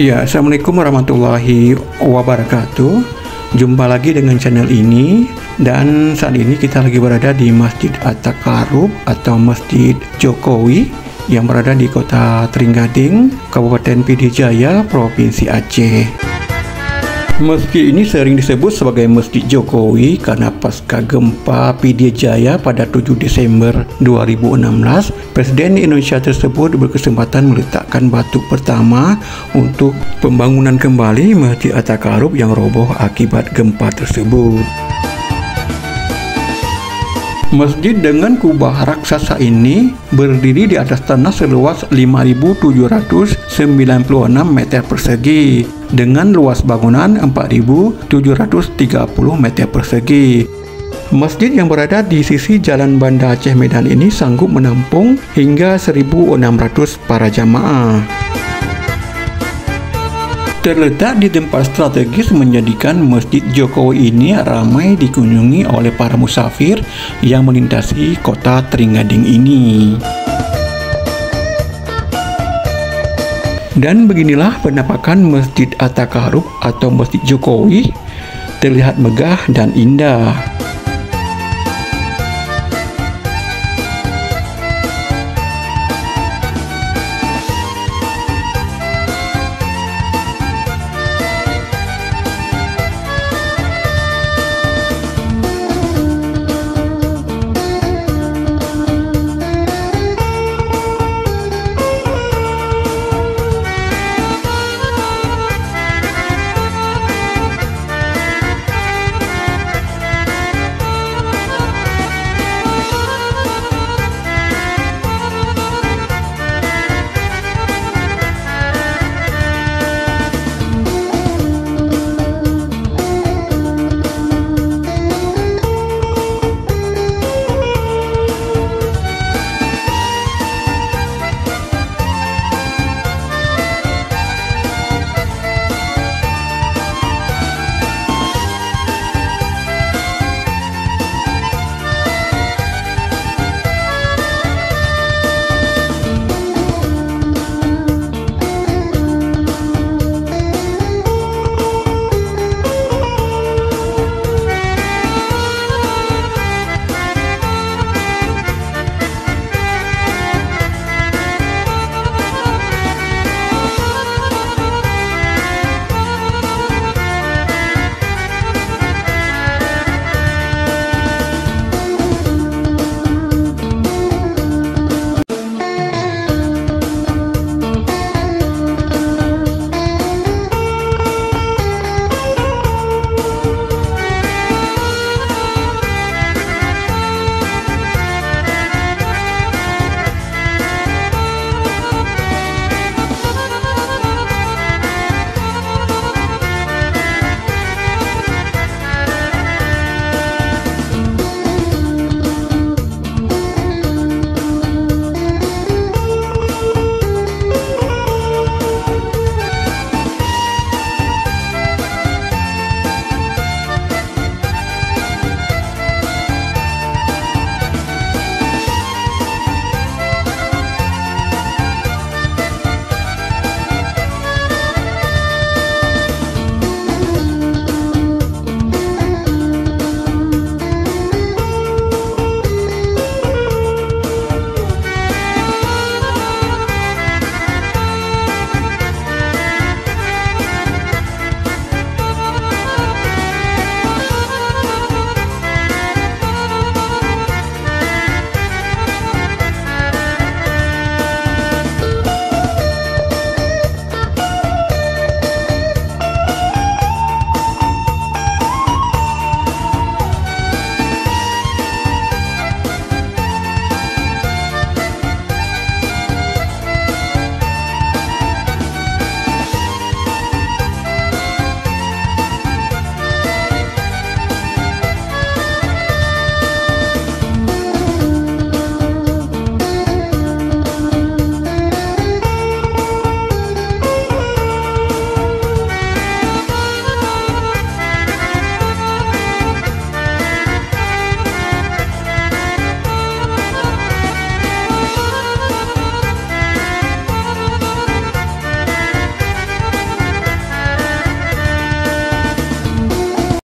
Ya, Assalamualaikum warahmatullahi wabarakatuh. Jumpa lagi dengan channel ini, dan saat ini kita lagi berada di Masjid At-Taqarrub atau Masjid Jokowi yang berada di Kota Trenggalek, Kabupaten PD Jaya, Provinsi Aceh. Masjid ini sering disebut sebagai Masjid Jokowi karena pasca gempa PD Jaya pada 7 Desember 2016, Presiden Indonesia tersebut berkesempatan meletakkan batu pertama untuk pembangunan kembali Masjid At-Taqarrub yang roboh akibat gempa tersebut. Masjid dengan kubah raksasa ini berdiri di atas tanah seluas 5.796 meter persegi dengan luas bangunan 4.730 meter persegi. Masjid yang berada di sisi Jalan Banda Aceh Medan ini sanggup menampung hingga 1.600 para jamaah. Terletak di tempat strategis menjadikan Masjid Jokowi ini ramai dikunjungi oleh para musafir yang melintasi kota Trenggalek ini. Dan beginilah penampakan Masjid At-Taqarrub atau Masjid Jokowi, terlihat megah dan indah.